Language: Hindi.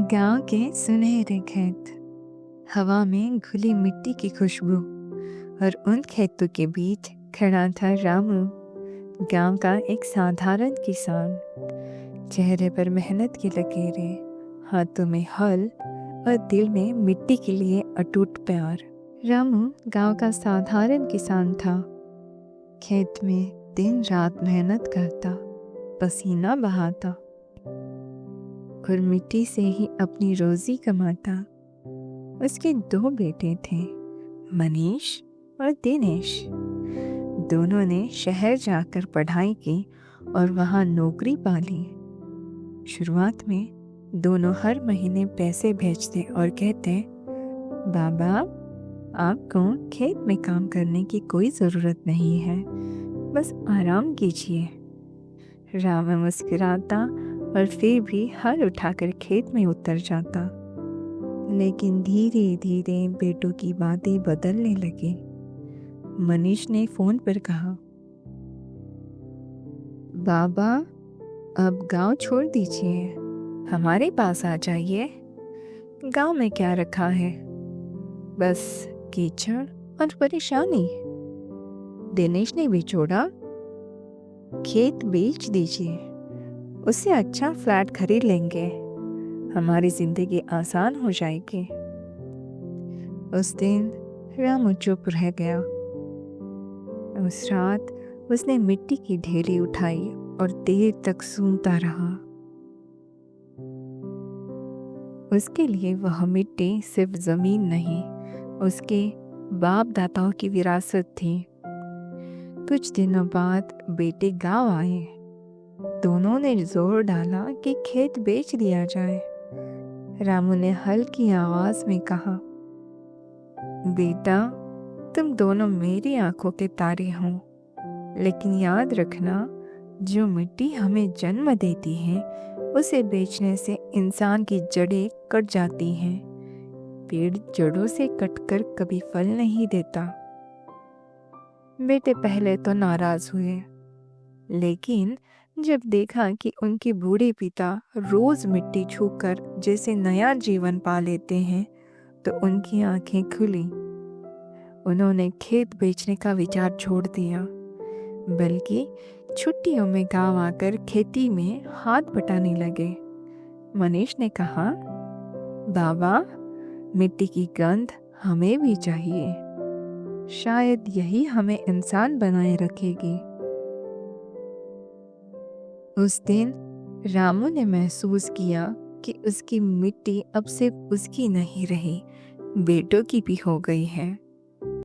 गांव के सुनहरे खेत, हवा में घुली मिट्टी की खुशबू, और उन खेतों के बीच खड़ा था रामू, गांव का एक साधारण किसान। चेहरे पर मेहनत की लकीरें, हाथों में हल और दिल में मिट्टी के लिए अटूट प्यार। रामू गांव का साधारण किसान था। खेत में दिन रात मेहनत करता, पसीना बहाता और मिट्टी से ही अपनी रोजी कमाता। उसके 2 बेटे थे, मनीष और दिनेश। दोनों ने शहर जाकर पढ़ाई की और वहाँ नौकरी पा ली। शुरुआत में दोनों हर महीने पैसे भेजते और कहते, बाबा आपको खेत में काम करने की कोई ज़रूरत नहीं है, बस आराम कीजिए। राम मुस्कुराता और फिर भी हल उठाकर खेत में उतर जाता। लेकिन धीरे धीरे बेटों की बातें बदलने लगी। मनीष ने फोन पर कहा, बाबा अब गांव छोड़ दीजिए, हमारे पास आ जाइए। गांव में क्या रखा है, बस कीचड़ और परेशानी। दिनेश ने भी जोड़ा, खेत बेच दीजिए, उससे अच्छा फ्लैट खरीद लेंगे, हमारी जिंदगी आसान हो जाएगी। उस दिन रामू चुप रह गया। उस रात उसने मिट्टी की ढेरी उठाई और देर तक सूंघता रहा। उसके लिए वह मिट्टी सिर्फ जमीन नहीं, उसके बाप दादाओं की विरासत थी। कुछ दिनों बाद बेटे गांव आए। दोनों ने जोर डाला कि खेत बेच दिया जाए। रामू ने हल्की आवाज में कहा, बेटा तुम दोनों मेरी आंखों के तारे हो, लेकिन याद रखना, जो मिट्टी हमें जन्म देती है उसे बेचने से इंसान की जड़ें कट जाती हैं। पेड़ जड़ों से कटकर कभी फल नहीं देता। बेटे पहले तो नाराज हुए, लेकिन जब देखा कि उनके बूढ़े पिता रोज मिट्टी छूकर जैसे नया जीवन पा लेते हैं, तो उनकी आंखें खुली। उन्होंने खेत बेचने का विचार छोड़ दिया, बल्कि छुट्टियों में गांव आकर खेती में हाथ बटाने लगे। मनीष ने कहा, बाबा मिट्टी की गंध हमें भी चाहिए, शायद यही हमें इंसान बनाए रखेगी। उस दिन रामू ने महसूस किया कि उसकी मिट्टी अब सिर्फ उसकी नहीं रही, बेटों की भी हो गई है।